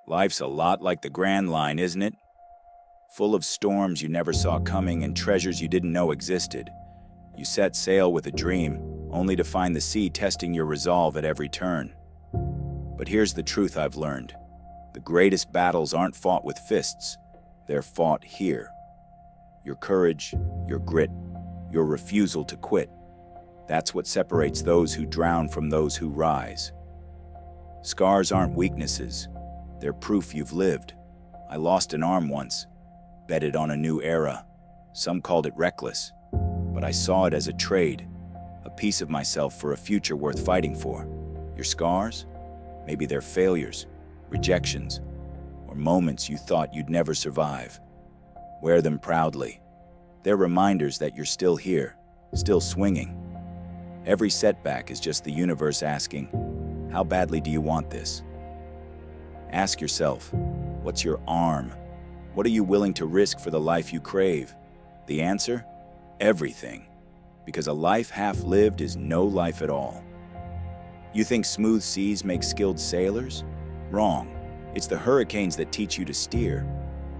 Life's a lot like the Grand Line, isn't it? Full of storms you never saw coming and treasures you didn't know existed. You set sail with a dream, only to find the sea testing your resolve at every turn. But here's the truth I've learned. The greatest battles aren't fought with fists. They're fought here. Your courage, your grit, your refusal to quit. That's what separates those who drown from those who rise. Scars aren't weaknesses. They're proof you've lived. I lost an arm once, betted on a new era. Some called it reckless, but I saw it as a trade, a piece of myself for a future worth fighting for. Your scars? Maybe they're failures, rejections, or moments you thought you'd never survive. Wear them proudly. They're reminders that you're still here, still swinging. Every setback is just the universe asking, how badly do you want this? Ask yourself, what's your arm? What are you willing to risk for the life you crave? The answer? Everything. Because a life half lived is no life at all. You think smooth seas make skilled sailors? Wrong. It's the hurricanes that teach you to steer.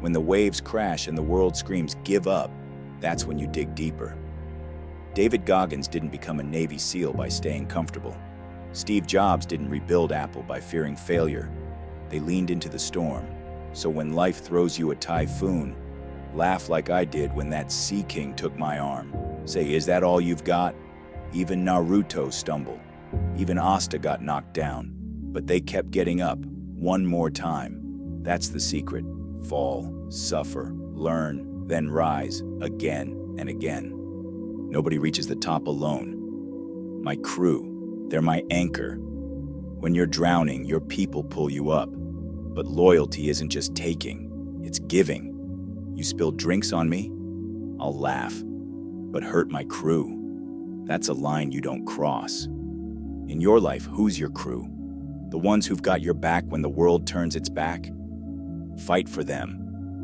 When the waves crash and the world screams, give up, that's when you dig deeper. David Goggins didn't become a Navy SEAL by staying comfortable. Steve Jobs didn't rebuild Apple by fearing failure. They leaned into the storm. So when life throws you a typhoon, laugh like I did when that Sea King took my arm. Say, is that all you've got? Even Naruto stumbled. Even Asta got knocked down. But they kept getting up, one more time. That's the secret. Fall, suffer, learn, then rise, again and again. Nobody reaches the top alone. My crew, they're my anchor. When you're drowning, your people pull you up. But loyalty isn't just taking, it's giving. You spill drinks on me, I'll laugh. But hurt my crew, that's a line you don't cross. In your life, who's your crew? The ones who've got your back when the world turns its back? Fight for them,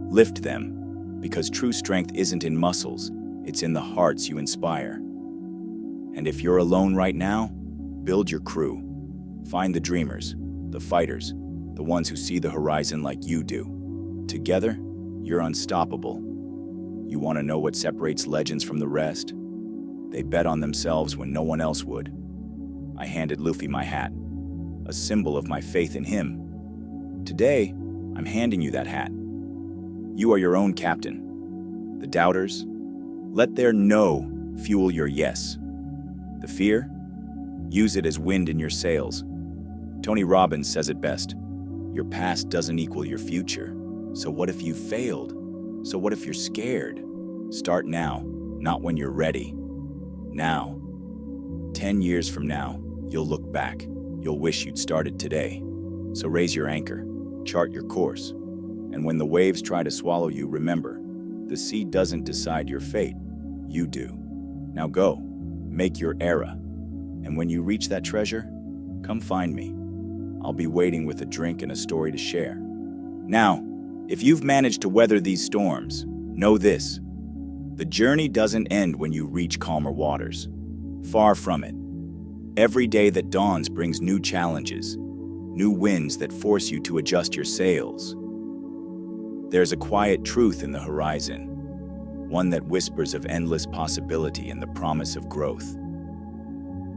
lift them, because true strength isn't in muscles, it's in the hearts you inspire. And if you're alone right now, build your crew. Find the dreamers, the fighters, the ones who see the horizon like you do. Together, you're unstoppable. You want to know what separates legends from the rest? They bet on themselves when no one else would. I handed Luffy my hat, a symbol of my faith in him. Today, I'm handing you that hat. You are your own captain. The doubters, let their no fuel your yes. The fear, use it as wind in your sails. Tony Robbins says it best. Your past doesn't equal your future. So what if you failed? So what if you're scared? Start now, not when you're ready. Now. 10 years from now, you'll look back. You'll wish you'd started today. So raise your anchor, chart your course. And when the waves try to swallow you, remember, the sea doesn't decide your fate. You do. Now go, make your era. And when you reach that treasure, come find me. I'll be waiting with a drink and a story to share. Now, if you've managed to weather these storms, know this. The journey doesn't end when you reach calmer waters. Far from it. Every day that dawns brings new challenges, new winds that force you to adjust your sails. There's a quiet truth in the horizon, one that whispers of endless possibility and the promise of growth.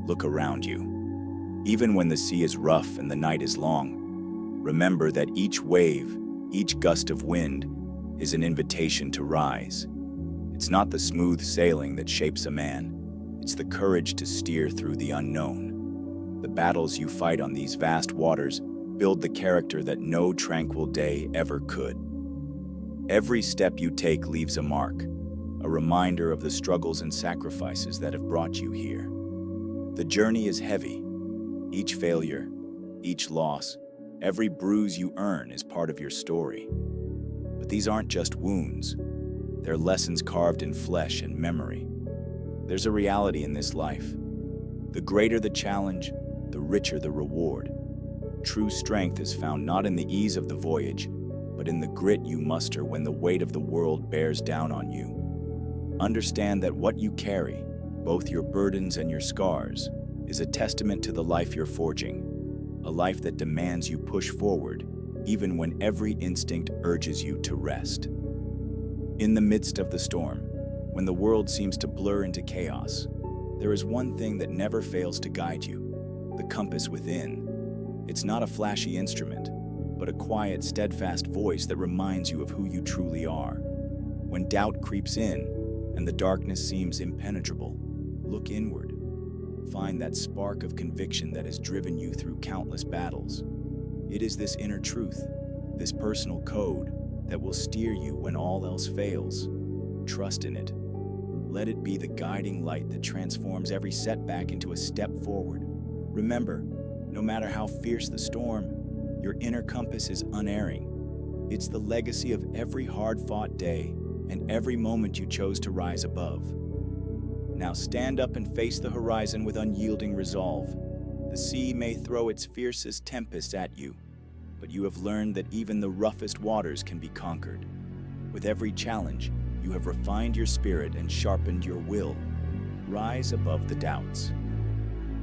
Look around you. Even when the sea is rough and the night is long, remember that each wave, each gust of wind, is an invitation to rise. It's not the smooth sailing that shapes a man. It's the courage to steer through the unknown. The battles you fight on these vast waters build the character that no tranquil day ever could. Every step you take leaves a mark, a reminder of the struggles and sacrifices that have brought you here. The journey is heavy. Each failure, each loss, every bruise you earn is part of your story. But these aren't just wounds. They're lessons carved in flesh and memory. There's a reality in this life. The greater the challenge, the richer the reward. True strength is found not in the ease of the voyage, but in the grit you muster when the weight of the world bears down on you. Understand that what you carry, both your burdens and your scars, is a testament to the life you're forging, a life that demands you push forward, even when every instinct urges you to rest. In the midst of the storm, when the world seems to blur into chaos, there is one thing that never fails to guide you: the compass within. It's not a flashy instrument, but a quiet, steadfast voice that reminds you of who you truly are. When doubt creeps in and the darkness seems impenetrable, look inward. Find that spark of conviction that has driven you through countless battles. It is this inner truth, this personal code, that will steer you when all else fails. Trust in it. Let it be the guiding light that transforms every setback into a step forward. Remember, no matter how fierce the storm, your inner compass is unerring. It's the legacy of every hard-fought day and every moment you chose to rise above. Now stand up and face the horizon with unyielding resolve. The sea may throw its fiercest tempests at you, but you have learned that even the roughest waters can be conquered. With every challenge, you have refined your spirit and sharpened your will. Rise above the doubts.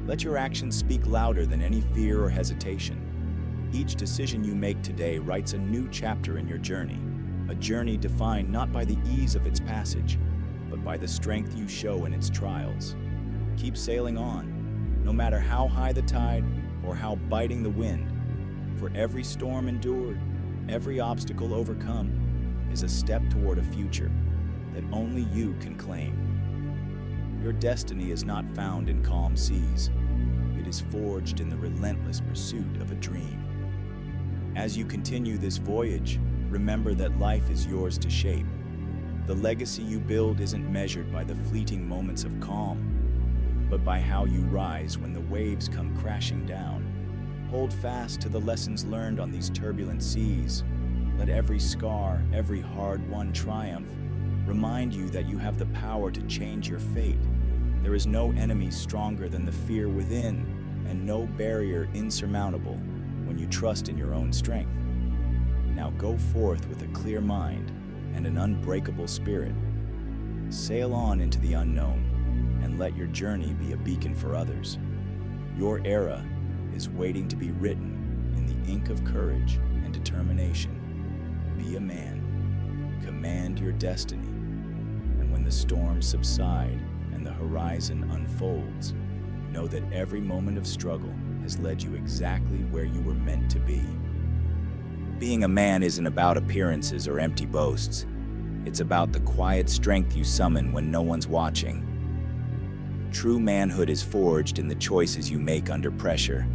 Let your actions speak louder than any fear or hesitation. Each decision you make today writes a new chapter in your journey, a journey defined not by the ease of its passage, but by the strength you show in its trials. Keep sailing on, no matter how high the tide or how biting the wind, for every storm endured, every obstacle overcome, is a step toward a future that only you can claim. Your destiny is not found in calm seas. It is forged in the relentless pursuit of a dream. As you continue this voyage, remember that life is yours to shape. The legacy you build isn't measured by the fleeting moments of calm, but by how you rise when the waves come crashing down. Hold fast to the lessons learned on these turbulent seas. Let every scar, every hard-won triumph, remind you that you have the power to change your fate. There is no enemy stronger than the fear within, and no barrier insurmountable when you trust in your own strength. Now go forth with a clear mind and an unbreakable spirit. Sail on into the unknown, and let your journey be a beacon for others. Your era is waiting to be written in the ink of courage and determination. Be a man, command your destiny, and when the storms subside and the horizon unfolds, know that every moment of struggle has led you exactly where you were meant to be. Being a man isn't about appearances or empty boasts. It's about the quiet strength you summon when no one's watching. True manhood is forged in the choices you make under pressure,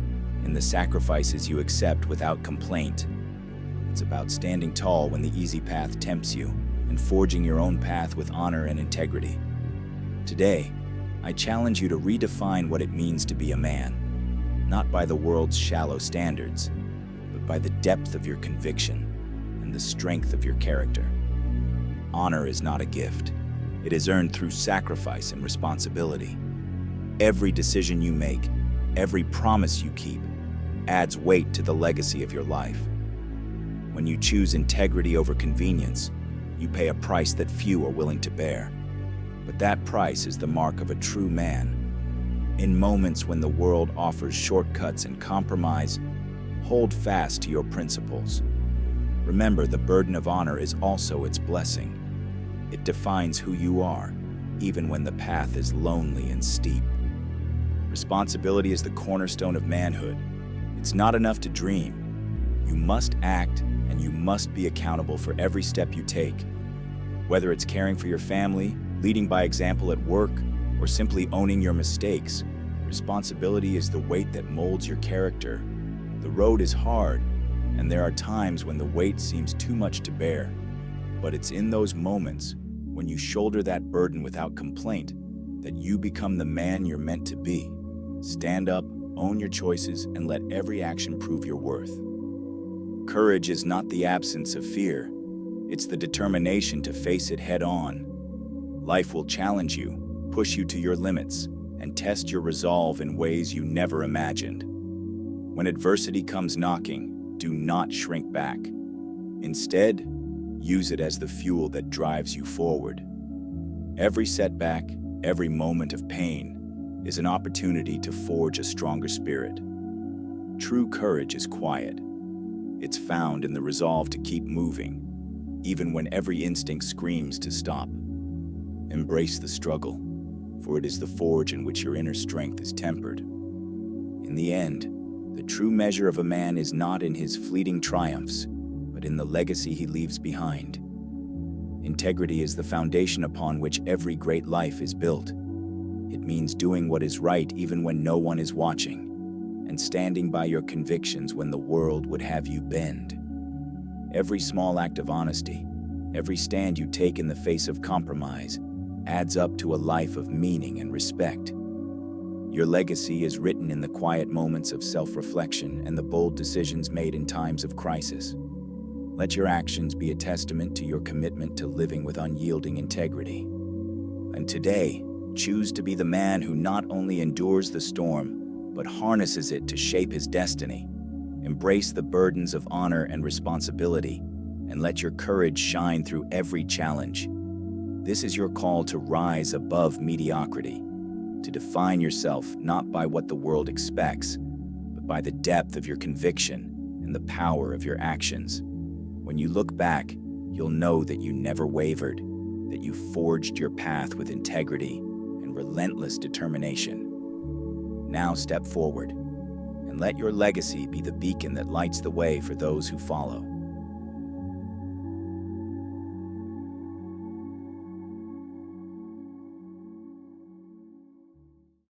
in the sacrifices you accept without complaint. It's about standing tall when the easy path tempts you, and forging your own path with honor and integrity. Today, I challenge you to redefine what it means to be a man, not by the world's shallow standards, but by the depth of your conviction and the strength of your character. Honor is not a gift. It is earned through sacrifice and responsibility. Every decision you make, every promise you keep, adds weight to the legacy of your life. When you choose integrity over convenience, you pay a price that few are willing to bear. But that price is the mark of a true man. In moments when the world offers shortcuts and compromise, hold fast to your principles. Remember, the burden of honor is also its blessing. It defines who you are, even when the path is lonely and steep. Responsibility is the cornerstone of manhood. It's not enough to dream. You must act, and you must be accountable for every step you take. Whether it's caring for your family, leading by example at work, or simply owning your mistakes, responsibility is the weight that molds your character. The road is hard, and there are times when the weight seems too much to bear. But it's in those moments, when you shoulder that burden without complaint, that you become the man you're meant to be. Stand up, own your choices, and let every action prove your worth. Courage is not the absence of fear. It's the determination to face it head on. Life will challenge you, push you to your limits, and test your resolve in ways you never imagined. When adversity comes knocking, do not shrink back. Instead, use it as the fuel that drives you forward. Every setback, every moment of pain, is an opportunity to forge a stronger spirit. True courage is quiet. It's found in the resolve to keep moving, even when every instinct screams to stop. Embrace the struggle, for it is the forge in which your inner strength is tempered. In the end, the true measure of a man is not in his fleeting triumphs, but in the legacy he leaves behind. Integrity is the foundation upon which every great life is built. It means doing what is right even when no one is watching, and standing by your convictions when the world would have you bend. Every small act of honesty, every stand you take in the face of compromise, adds up to a life of meaning and respect. Your legacy is written in the quiet moments of self-reflection and the bold decisions made in times of crisis. Let your actions be a testament to your commitment to living with unyielding integrity. And today, choose to be the man who not only endures the storm, but harnesses it to shape his destiny. Embrace the burdens of honor and responsibility, and let your courage shine through every challenge. This is your call to rise above mediocrity, to define yourself not by what the world expects, but by the depth of your conviction and the power of your actions. When you look back, you'll know that you never wavered, that you forged your path with integrity and relentless determination. Now step forward, and let your legacy be the beacon that lights the way for those who follow.